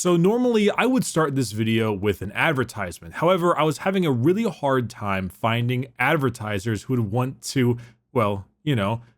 So normally I would start this video with an advertisement. However, I was having a really hard time finding advertisers who would want to, well,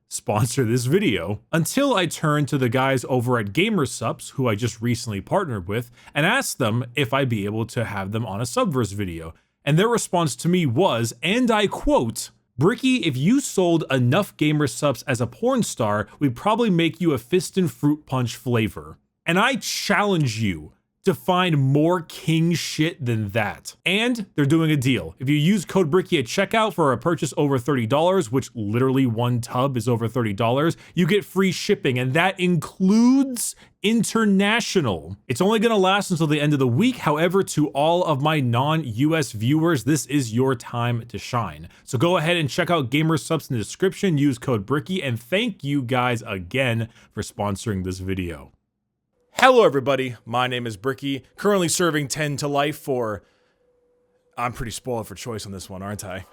sponsor this video, until I turned to the guys over at GamerSupps, who I just recently partnered with, and asked them if I'd be able to have them on a Subverse video. And their response to me was, and I quote, "Bricky, if you sold enough GamerSupps as a porn star, we'd probably make you a fist and fruit punch flavor." And I challenge you to find more king shit than that. And they're doing a deal. If you use code Bricky at checkout for a purchase over $30, which literally one tub is over $30, you get free shipping, and that includes international. It's only gonna last until the end of the week. However, to all of my non-US viewers, this is your time to shine. So go ahead and check out GamerSupps in the description, use code Bricky, and thank you guys again for sponsoring this video. Hello everybody, my name is Bricky, currently serving 10 to life for... I'm pretty spoiled for choice on this one, aren't I?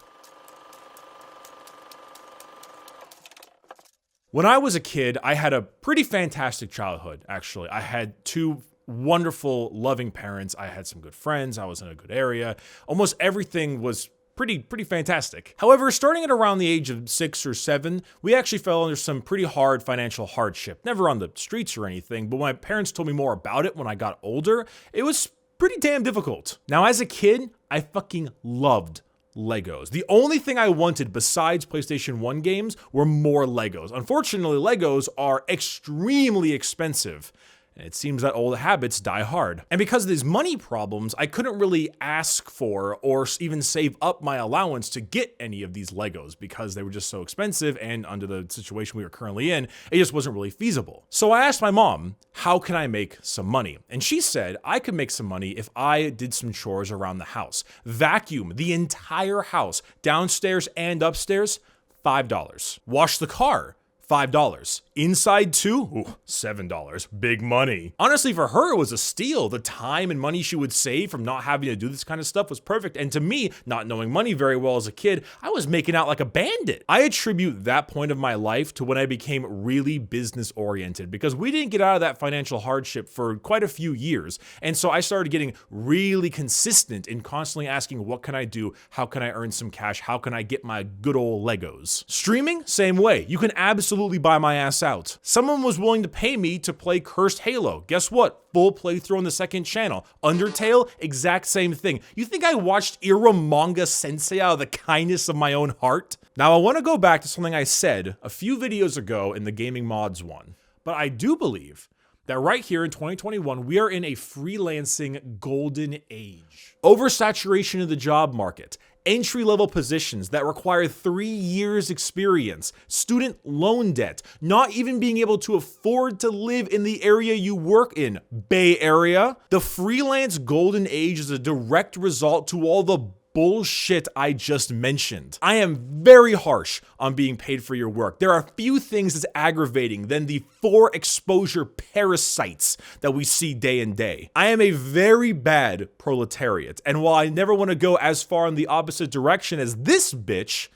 When I was a kid, I had a pretty fantastic childhood, actually. I had two wonderful, loving parents, I had some good friends, I was in a good area. Almost everything was pretty fantastic. However, starting at around the age of 6 or 7, we actually fell under some pretty hard financial hardship. Never on the streets or anything, but when my parents told me more about it when I got older, it was pretty damn difficult. Now, as a kid, I fucking loved Legos. The only thing I wanted besides PlayStation 1 games were more Legos. Unfortunately, Legos are extremely expensive. And it seems that old habits die hard. And because of these money problems, I couldn't really ask for or even save up my allowance to get any of these Legos because they were just so expensive, and under the situation we were currently in, it just wasn't really feasible. So I asked my mom, how can I make some money? And she said I could make some money if I did some chores around the house. Vacuum the entire house, downstairs and upstairs, $5. Wash the car, $5. Inside too? Ooh, $7. Big money. Honestly, for her, it was a steal. The time and money she would save from not having to do this kind of stuff was perfect. And to me, not knowing money very well as a kid, I was making out like a bandit. I attribute that point of my life to when I became really business oriented, because we didn't get out of that financial hardship for quite a few years. And so I started getting really consistent in constantly asking, what can I do? How can I earn some cash? How can I get my good old Legos? Streaming, same way. You can absolutely buy my ass out. Someone was willing to pay me to play Cursed Halo. Guess what? Full playthrough on the second channel. Undertale, exact same thing. You think I watched Manga Sensei out of the kindness of my own heart? Now I want to go back to something I said a few videos ago in the Gaming Mods one, but I do believe that right here in 2021, we are in a freelancing golden age. Oversaturation of the job market, entry-level positions that require 3 years experience, student loan debt, not even being able to afford to live in the area you work in, Bay Area. The freelance golden age is a direct result to all the bullshit I just mentioned. I am very harsh on being paid for your work. There are few things as aggravating than the 4 exposure parasites that we see day in day. I am a very bad proletariat, and while I never want to go as far in the opposite direction as this bitch,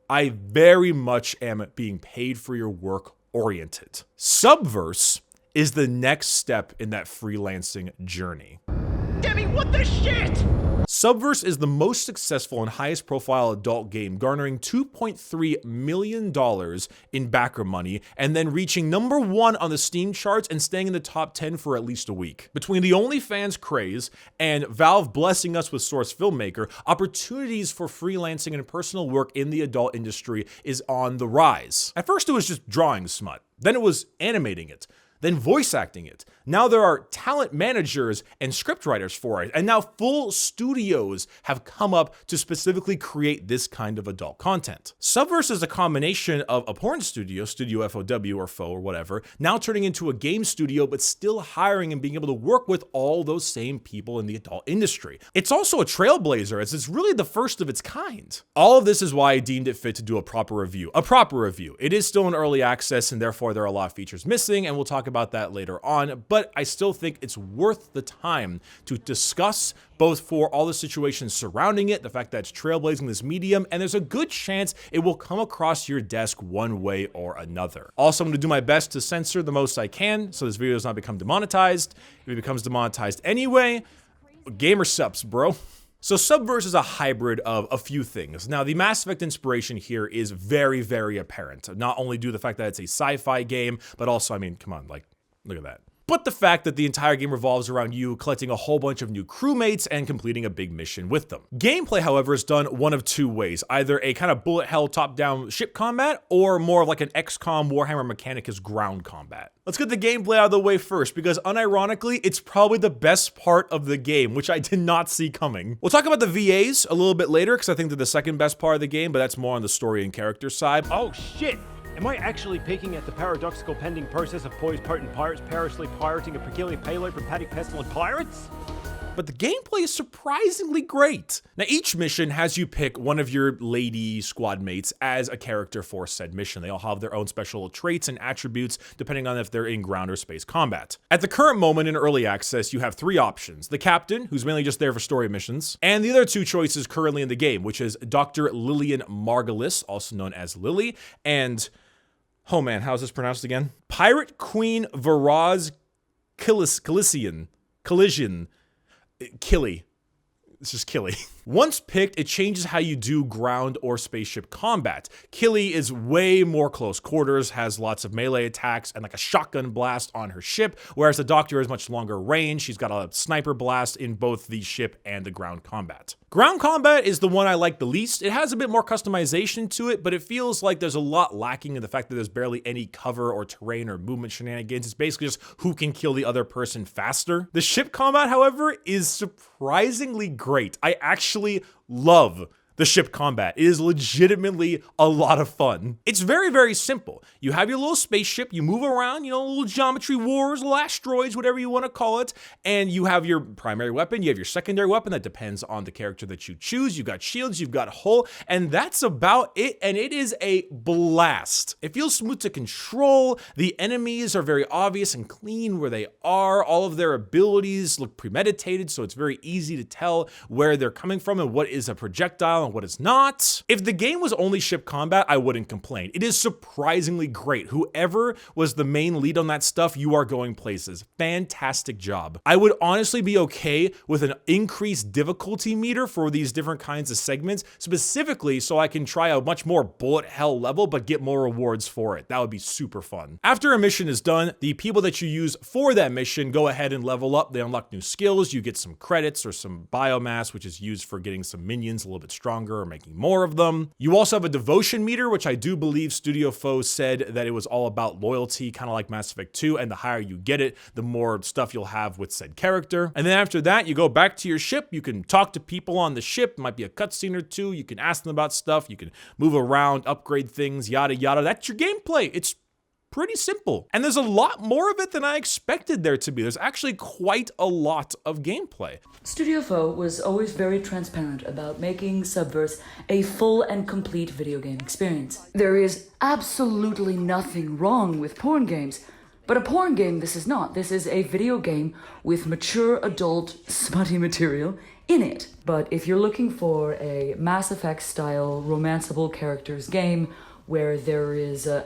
I very much am being paid for your work oriented. Subverse is the next step in that freelancing journey. Debbie, what the shit? Subverse is the most successful and highest profile adult game, garnering $2.3 million in backer money, and then reaching #1 on the Steam charts and staying in the top 10 for at least a week. Between the OnlyFans craze and Valve blessing us with Source Filmmaker, opportunities for freelancing and personal work in the adult industry is on the rise. At first it was just drawing smut, then it was animating it, then voice acting it. Now there are talent managers and scriptwriters for it, and now full studios have come up to specifically create this kind of adult content. Subverse is a combination of a porn studio, Studio FOW or FO or whatever, now turning into a game studio, but still hiring and being able to work with all those same people in the adult industry. It's also a trailblazer, as it's really the first of its kind. All of this is why I deemed it fit to do a proper review. It is still in early access, and therefore there are a lot of features missing, and we'll talk about about that later on, but I still think it's worth the time to discuss, both for all the situations surrounding it, the fact that it's trailblazing this medium, and there's a good chance it will come across your desk one way or another. Also, I'm going to do my best to censor the most I can so this video does not become demonetized. If it becomes demonetized anyway, GamerSupps, bro. So Subverse is a hybrid of a few things. Now, the Mass Effect inspiration here is very, very apparent. Not only due to the fact that it's a sci-fi game, but also, I mean, come on, like, look at that. But the fact that the entire game revolves around you collecting a whole bunch of new crewmates and completing a big mission with them. Gameplay, however, is done one of two ways. Either a kind of bullet hell top-down ship combat, or more of like an XCOM Warhammer mechanic is ground combat. Let's get the gameplay out of the way first, because unironically, it's probably the best part of the game, which I did not see coming. We'll talk about the VAs a little bit later, because I think they're the second best part of the game, but that's more on the story and character side. Oh shit! Am I actually peeking at the paradoxical pending process of poised potent pirates perilously pirating a peculiar payload from paddock pestilent pirates? But the gameplay is surprisingly great. Now, each mission has you pick one of your lady squad mates as a character for said mission. They all have their own special traits and attributes depending on if they're in ground or space combat. At the current moment in early access, you have three options. The captain, who's mainly just there for story missions, and the other two choices currently in the game, which is Dr. Lillian Margulis, also known as Lily, and, oh man, how's this pronounced again? Pirate Queen Varaz Collision. Killy. It's just Killy. Once picked, it changes how you do ground or spaceship combat. Killy is way more close quarters, has lots of melee attacks and like a shotgun blast on her ship, whereas the Doctor has much longer range. She's got a sniper blast in both the ship and the ground combat. Ground combat is the one I like the least. It has a bit more customization to it, but it feels like there's a lot lacking in the fact that there's barely any cover or terrain or movement shenanigans. It's basically just who can kill the other person faster. The ship combat, however, is surprisingly great. I actually love the ship combat. It is legitimately a lot of fun. It's very, very simple. You have your little spaceship, you move around, you know, little geometry wars, little asteroids, whatever you want to call it, and you have your primary weapon, you have your secondary weapon that depends on the character that you choose. You've got shields, you've got hull, and that's about it, and it is a blast. It feels smooth to control. The enemies are very obvious and clean where they are. All of their abilities look premeditated, so it's very easy to tell where they're coming from and what is a projectile and what is not. If the game was only ship combat, I wouldn't complain. It is surprisingly great. Whoever was the main lead on that stuff, you are going places. Fantastic job. I would honestly be okay with an increased difficulty meter for these different kinds of segments, specifically so I can try a much more bullet hell level, but get more rewards for it. That would be super fun. After a mission is done, the people that you use for that mission go ahead and level up. They unlock new skills. You get some credits or some biomass, which is used for getting some minions a little bit stronger or making more of them. You also have a devotion meter, which I do believe Studio Foe said that it was all about loyalty, kind of like Mass Effect 2, and the higher you get it, the more stuff you'll have with said character. And then after that, you go back to your ship, you can talk to people on the ship, it might be a cutscene or two, you can ask them about stuff, you can move around, upgrade things, yada yada. That's your gameplay. It's pretty simple. And there's a lot more of it than I expected there to be. There's actually quite a lot of gameplay. Studio Foe was always very transparent about making Subverse a full and complete video game experience. There is absolutely nothing wrong with porn games, but a porn game this is not. This is a video game with mature adult smutty material in it. But if you're looking for a Mass Effect style romanceable characters game where there is a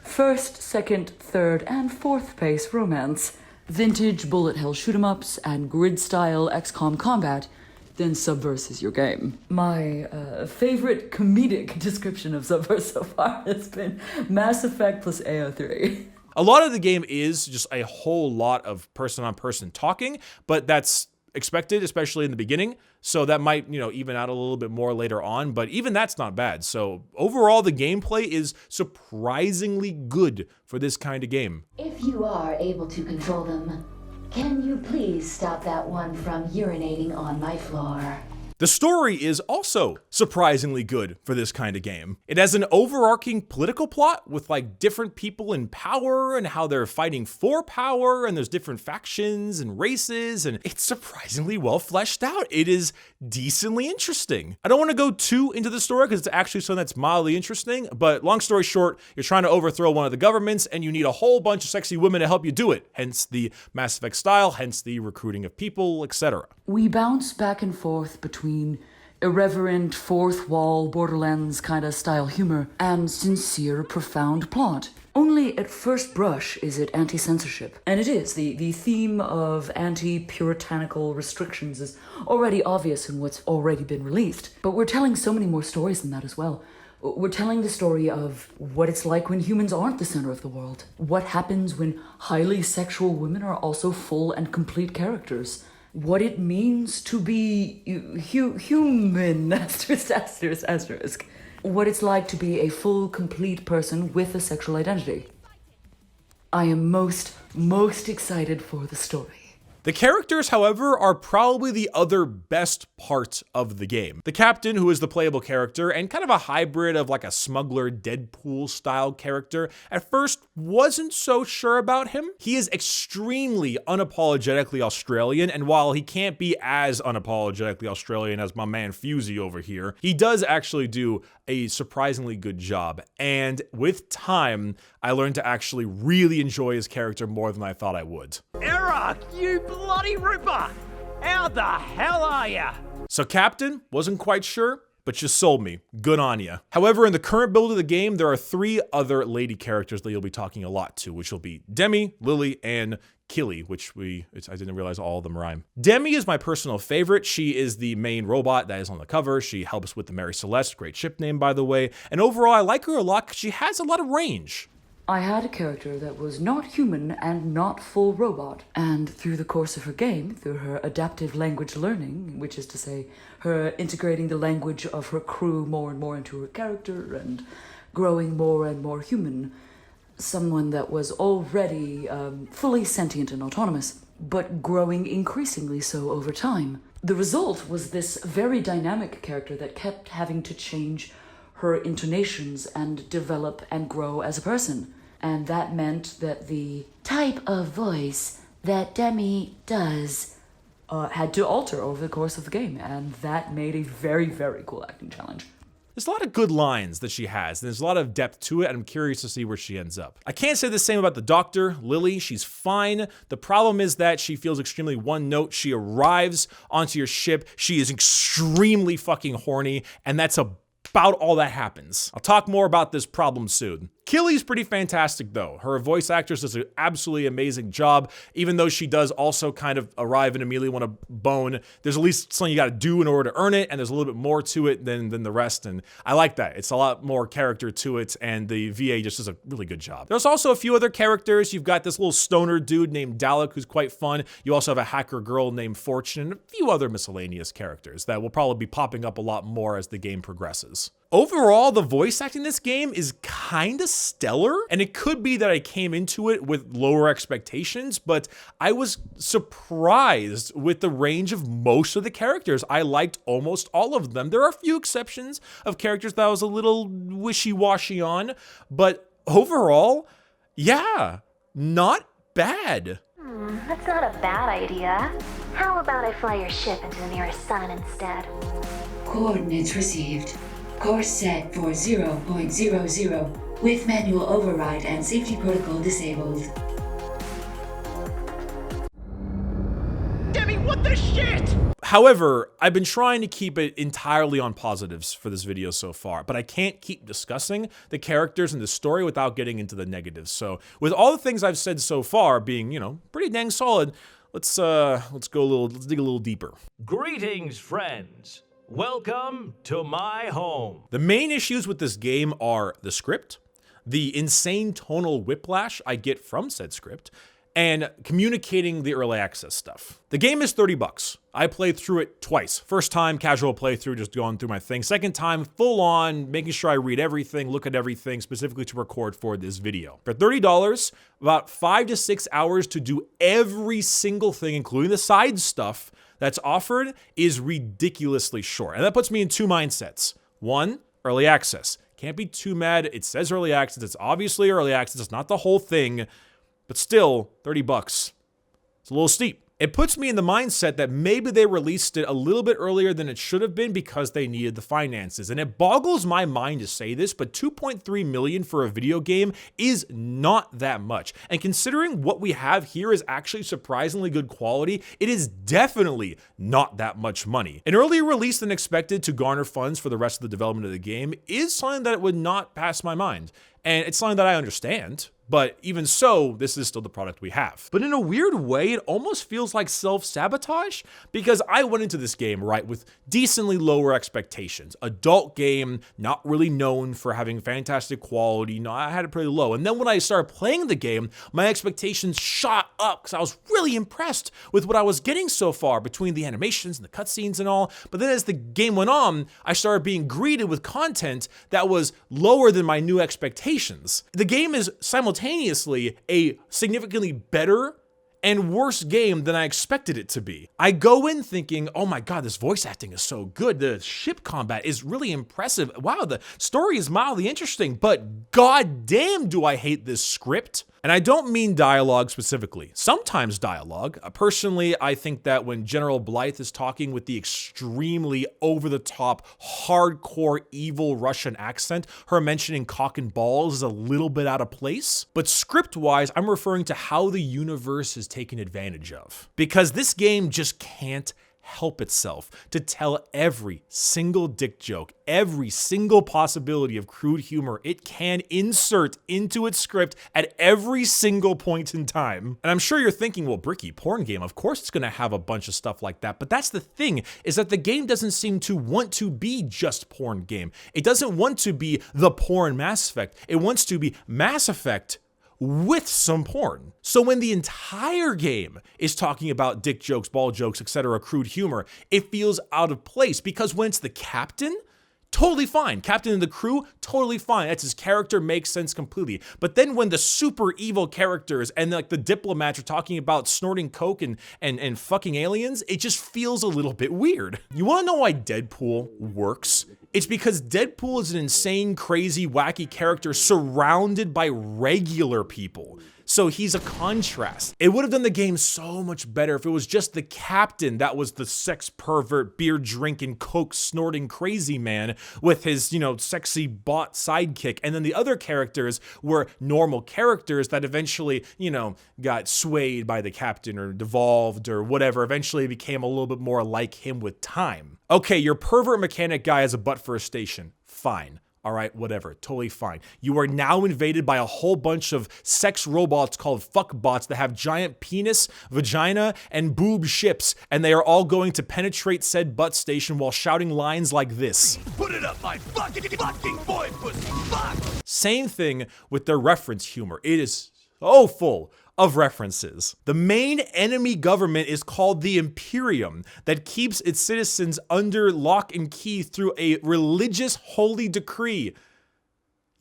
first, second, third, and fourth pace romance, vintage bullet hell shoot-em-ups, and grid-style XCOM combat, then Subverse is your game. My favorite comedic description of Subverse so far has been Mass Effect plus AO3. A lot of the game is just a whole lot of person-on-person talking, but that's expected, especially in the beginning. So that might, you know, even out a little bit more later on, but even that's not bad. So overall, the gameplay is surprisingly good for this kind of game. If you are able to control them, can you please stop that one from urinating on my floor? The story is also surprisingly good for this kind of game. It has an overarching political plot with like different people in power and how they're fighting for power, and there's different factions and races, and it's surprisingly well fleshed out. It is decently interesting. I don't want to go too into the story because it's actually something that's mildly interesting, but long story short, you're trying to overthrow one of the governments and you need a whole bunch of sexy women to help you do it. Hence the Mass Effect style, hence the recruiting of people, etc. We bounce back and forth between irreverent, fourth wall, Borderlands kind of style humor and sincere, profound plot. Only at first brush is it anti-censorship. And it is. The theme of anti-puritanical restrictions is already obvious in what's already been released. But we're telling so many more stories than that as well. We're telling the story of what it's like when humans aren't the center of the world. What happens when highly sexual women are also full and complete characters. What it means to be human, asterisk. What it's like to be a full, complete person with a sexual identity. I am most excited for the story. The characters, however, are probably the other best part of the game. The captain, who is the playable character and kind of a hybrid of like a smuggler Deadpool style character, at first wasn't so sure about him. He is extremely unapologetically Australian, and while he can't be as unapologetically Australian as my man Fusey over here, he does actually do a surprisingly good job. And with time, I learned to actually really enjoy his character more than I thought I would. Eric, you bloody ripper! How the hell are ya? So Captain, wasn't quite sure, but you sold me. Good on ya. However, in the current build of the game, there are 3 other lady characters that you'll be talking a lot to, which will be Demi, Lily, and Killy, which I didn't realize all of them rhyme. Demi is my personal favorite. She is the main robot that is on the cover. She helps with the Mary Celeste, great ship name by the way. And overall, I like her a lot because she has a lot of range. I had a character that was not human and not full robot, and through the course of her game, through her adaptive language learning, which is to say, her integrating the language of her crew more and more into her character and growing more and more human, someone that was already fully sentient and autonomous, but growing increasingly so over time. The result was this very dynamic character that kept having to change her intonations and develop and grow as a person. And that meant that the type of voice that Demi does had to alter over the course of the game, and that made a very, very cool acting challenge. There's a lot of good lines that she has, and there's a lot of depth to it, and I'm curious to see where she ends up. I can't say the same about the doctor, Lily. She's fine. The problem is that she feels extremely one note. She arrives onto your ship. She is extremely fucking horny, and that's about all that happens. I'll talk more about this problem soon. Killy's pretty fantastic though. Her voice actress does an absolutely amazing job, even though she does also kind of arrive and immediately want to bone. There's at least something you gotta do in order to earn it, and there's a little bit more to it than the rest, and I like that. It's a lot more character to it, and the VA just does a really good job. There's also a few other characters. You've got this little stoner dude named Dalek who's quite fun. You also have a hacker girl named Fortune, and a few other miscellaneous characters that will probably be popping up a lot more as the game progresses. Overall, the voice acting in this game is kinda stellar, and it could be that I came into it with lower expectations, but I was surprised with the range of most of the characters. I liked almost all of them. There are a few exceptions of characters that I was a little wishy-washy on, but overall, yeah, not bad. That's not a bad idea. How about I fly your ship into the nearest sun instead? Coordinates received. Course set for 0.00 with manual override and safety protocol disabled. Demi, what the shit? However, I've been trying to keep it entirely on positives for this video so far, but I can't keep discussing the characters and the story without getting into the negatives. So with all the things I've said so far being, pretty dang solid, let's dig a little deeper. Greetings, friends. Welcome to my home. The main issues with this game are the script, the insane tonal whiplash I get from said script, and communicating the early access stuff. The game is $30. I played through it twice. First time, casual playthrough, just going through my thing. Second time, full on, making sure I read everything, look at everything, specifically to record for this video. For $30, about 5 to 6 hours to do every single thing, including the side stuff, that's offered is ridiculously short. And that puts me in two mindsets. One, early access. Can't be too mad. It says early access. It's obviously early access. It's not the whole thing, but still, $30. It's a little steep. It puts me in the mindset that maybe they released it a little bit earlier than it should have been because they needed the finances. And it boggles my mind to say this, but $2.3 million for a video game is not that much. And considering what we have here is actually surprisingly good quality, it is definitely not that much money. An earlier release than expected to garner funds for the rest of the development of the game is something that would not pass my mind. And it's something that I understand. But even so, this is still the product we have. But in a weird way, it almost feels like self-sabotage because I went into this game, right, with decently lower expectations. Adult game, not really known for having fantastic quality. No, I had it pretty low. And then when I started playing the game, my expectations shot up because I was really impressed with what I was getting so far between the animations and the cutscenes and all. But then as the game went on, I started being greeted with content that was lower than my new expectations. The game is simultaneously a significantly better and worse game than I expected it to be. I go in thinking, oh my god, this voice acting is so good. The ship combat is really impressive. Wow, the story is mildly interesting, but god damn do I hate this script. And I don't mean dialogue specifically. Sometimes dialogue. Personally, I think that when General Blythe is talking with the extremely over-the-top, hardcore, evil Russian accent, her mentioning cock and balls is a little bit out of place. But script-wise, I'm referring to how the universe is taken advantage of. Because this game just can't help itself to tell every single dick joke, every single possibility of crude humor it can insert into its script at every single point in time. And I'm sure you're thinking, well, Bricky, porn game, of course it's gonna have a bunch of stuff like that. But that's the thing, is that the game doesn't seem to want to be just porn game. It doesn't want to be the porn Mass Effect. It wants to be Mass Effect with some porn. So when the entire game is talking about dick jokes, ball jokes, etc., crude humor, it feels out of place because when it's the captain, totally fine. Captain and the crew, totally fine. That's his character, makes sense completely. But then when the super evil characters and like the diplomats are talking about snorting coke and fucking aliens, it just feels a little bit weird. You wanna know why Deadpool works? It's because Deadpool is an insane, crazy, wacky character surrounded by regular people. So he's a contrast. It would have done the game so much better if it was just the captain that was the sex pervert, beer drinking, coke snorting crazy man with his, you know, sexy bot sidekick. And then the other characters were normal characters that eventually, you know, got swayed by the captain or devolved or whatever. Eventually became a little bit more like him with time. Okay, your pervert mechanic guy has a butt for a station. Fine. All right, whatever, totally fine. You are now invaded by a whole bunch of sex robots called fuckbots that have giant penis, vagina, and boob ships, and they are all going to penetrate said butt station while shouting lines like this. Put it up my fucking boy pussy, fuck! Same thing with their reference humor. It is so full of references. The main enemy government is called the Imperium that keeps its citizens under lock and key through a religious holy decree.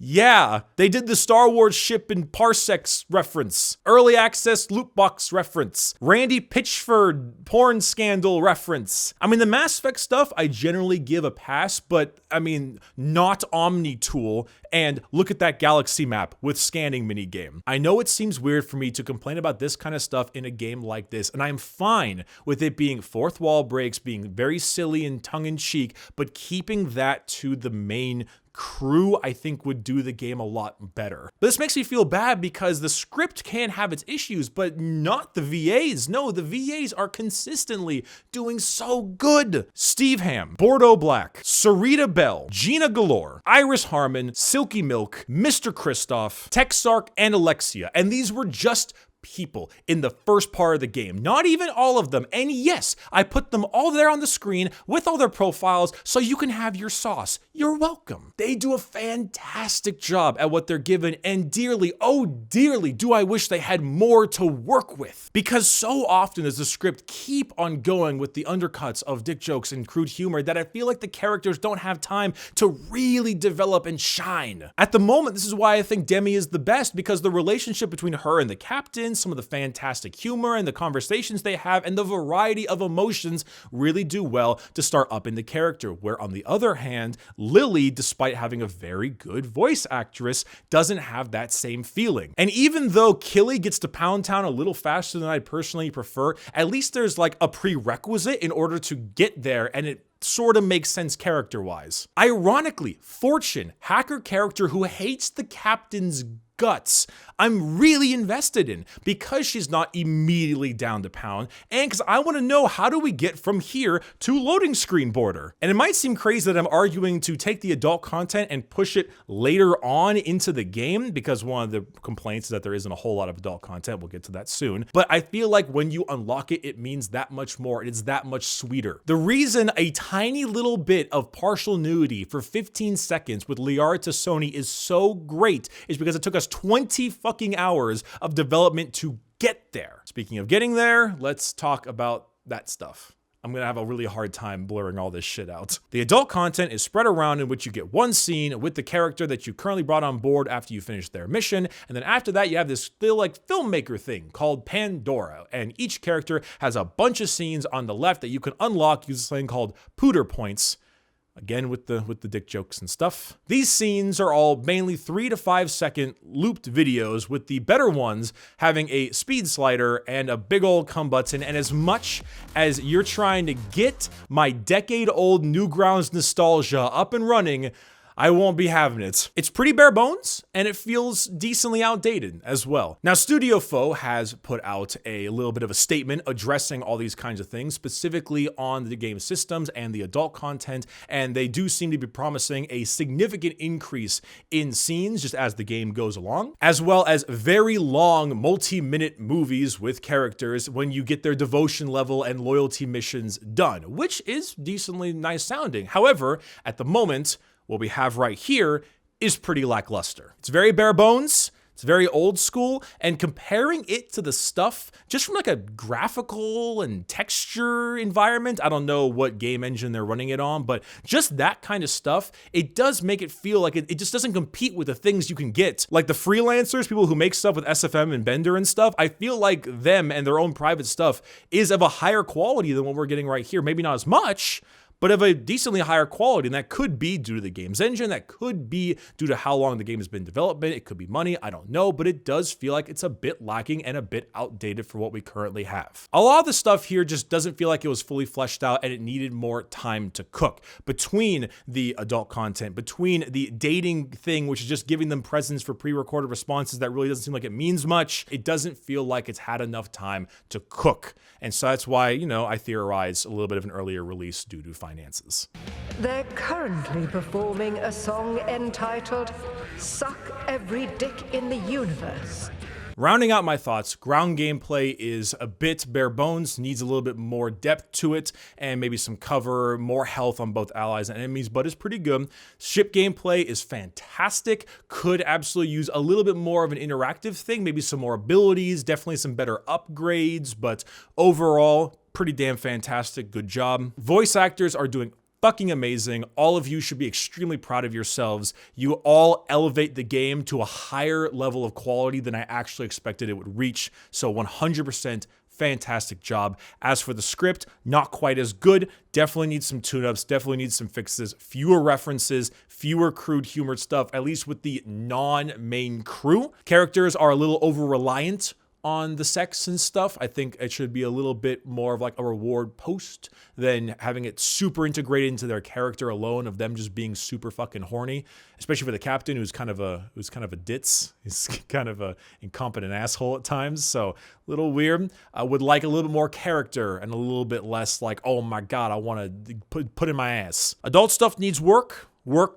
Yeah, they did the Star Wars ship in parsecs reference, early access loot box reference, Randy Pitchford porn scandal reference. I mean, the Mass Effect stuff I generally give a pass, but I mean, not Omni-Tool and look at that galaxy map with scanning minigame. I know it seems weird for me to complain about this kind of stuff in a game like this, and I'm fine with it being fourth wall breaks, being very silly and tongue-in-cheek, but keeping that to the main crew, I think, would do the game a lot better. But this makes me feel bad because the script can have its issues, but not the VAs. No, the VAs are consistently doing so good. Steve Ham, Bordeaux Black, Sarita Bell, Gina Galore, Iris Harmon, Silky Milk, Mr. Kristoff, Texark, and Alexia. And these were just people in the first part of the game, not even all of them. And yes, I put them all there on the screen with all their profiles so you can have your sauce. You're welcome. They do a fantastic job at what they're given, and dearly, oh dearly, do I wish they had more to work with. Because so often does the script keep on going with the undercuts of dick jokes and crude humor that I feel like the characters don't have time to really develop and shine. At the moment, this is why I think Demi is the best, because the relationship between her and the captain performance, some of the fantastic humor and the conversations they have, and the variety of emotions really do well to start up in the character. Where on the other hand, Lily, despite having a very good voice actress, doesn't have that same feeling. And even though Killy gets to Pound Town a little faster than I'd personally prefer, at least there's like a prerequisite in order to get there, and it sort of makes sense character-wise. Ironically, Fortune, hacker character who hates the captain's guts, I'm really invested in because she's not immediately down to Pound, and because I want to know how do we get from here to loading screen border. And it might seem crazy that I'm arguing to take the adult content and push it later on into the game, because one of the complaints is that there isn't a whole lot of adult content. We'll get to that soon. But I feel like when you unlock it, it means that much more. It's that much sweeter. The reason a tiny little bit of partial nudity for 15 seconds with Liara Tassoni is so great is because it took us 20 fucking hours of development to get there. Speaking of getting there, let's talk about that stuff. I'm gonna have a really hard time blurring all this shit out. The adult content is spread around in which you get one scene with the character that you currently brought on board after you finish their mission, and then after that you have this still like filmmaker thing called Pandora, and each character has a bunch of scenes on the left that you can unlock using something called Pooter points. Again, with the dick jokes and stuff. These scenes are all mainly 3 to 5 second looped videos, with the better ones having a speed slider and a big old cum button. And as much as you're trying to get my decade-old Newgrounds nostalgia up and running, I won't be having it. It's pretty bare bones, and it feels decently outdated as well. Now, Studio Foe has put out a little bit of a statement addressing all these kinds of things, specifically on the game systems and the adult content, and they do seem to be promising a significant increase in scenes just as the game goes along, as well as very long multi-minute movies with characters when you get their devotion level and loyalty missions done, which is decently nice sounding. However, at the moment, what we have right here is pretty lackluster. It's very bare bones, it's very old school, and comparing it to the stuff just from like a graphical and texture environment, I don't know what game engine they're running it on, but just that kind of stuff, it does make it feel like it just doesn't compete with the things you can get. Like the freelancers, people who make stuff with SFM and Bender and stuff, I feel like them and their own private stuff is of a higher quality than what we're getting right here. Maybe not as much, but of a decently higher quality, and that could be due to the game's engine, that could be due to how long the game has been in development, it could be money, I don't know, but it does feel like it's a bit lacking and a bit outdated for what we currently have. A lot of the stuff here just doesn't feel like it was fully fleshed out, and it needed more time to cook. Between the adult content, between the dating thing, which is just giving them presents for pre-recorded responses that really doesn't seem like it means much, it doesn't feel like it's had enough time to cook. And so that's why, you know, I theorize a little bit of an earlier release due to finances. They're currently performing a song entitled Suck Every Dick in the Universe. Rounding out my thoughts, ground gameplay is a bit bare bones, needs a little bit more depth to it, and maybe some cover, more health on both allies and enemies, but it's pretty good. Ship gameplay is fantastic, could absolutely use a little bit more of an interactive thing, maybe some more abilities, definitely some better upgrades, but overall, pretty damn fantastic, good job. Voice actors are doing fucking amazing. All of you should be extremely proud of yourselves. You all elevate the game to a higher level of quality than I actually expected it would reach. So 100% fantastic job. As for the script, not quite as good. Definitely needs some tune-ups, definitely needs some fixes, fewer references, fewer crude humored stuff, at least with the non-main crew. Characters are a little over-reliant on the sex and stuff. I think it should be a little bit more of like a reward post than having it super integrated into their character alone of them just being super fucking horny, especially for the captain who's kind of a ditz. He's kind of a incompetent asshole at times, so a little weird. I would like a little bit more character and a little bit less like, oh my god, I want to put in my ass. Adult stuff needs work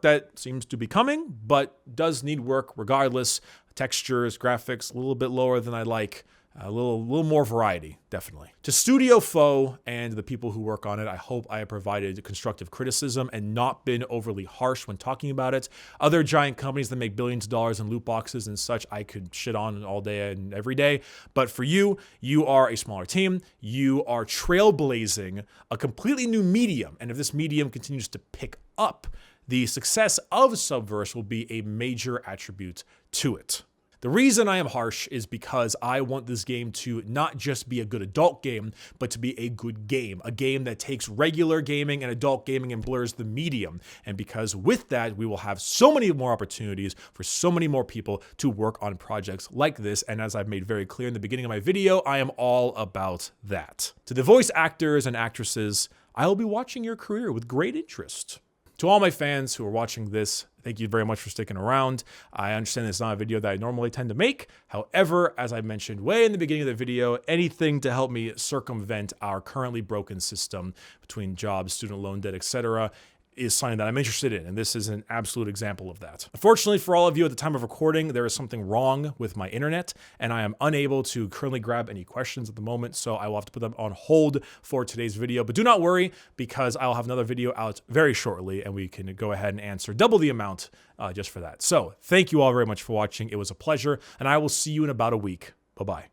that seems to be coming, but does need work regardless. Textures, graphics, a little bit lower than I like. A little more variety, definitely. To Studio Foe and the people who work on it, I hope I have provided constructive criticism and not been overly harsh when talking about it. Other giant companies that make billions of dollars in loot boxes and such, I could shit on all day and every day. But for you, you are a smaller team. You are trailblazing a completely new medium. And if this medium continues to pick up, the success of Subverse will be a major attribute to it. The reason I am harsh is because I want this game to not just be a good adult game, but to be a good game. A game that takes regular gaming and adult gaming and blurs the medium. And because with that, we will have so many more opportunities for so many more people to work on projects like this. And as I've made very clear in the beginning of my video, I am all about that. To the voice actors and actresses, I will be watching your career with great interest. To all my fans who are watching this, thank you very much for sticking around. I understand it's not a video that I normally tend to make. However, as I mentioned way in the beginning of the video, anything to help me circumvent our currently broken system between jobs, student loan debt, etc., is something that I'm interested in, and this is an absolute example of that. Unfortunately for all of you, at the time of recording, there is something wrong with my internet, and I am unable to currently grab any questions at the moment, so I will have to put them on hold for today's video. But do not worry, because I'll have another video out very shortly, and we can go ahead and answer double the amount just for that. So thank you all very much for watching. It was a pleasure, and I will see you in about a week. Bye-bye.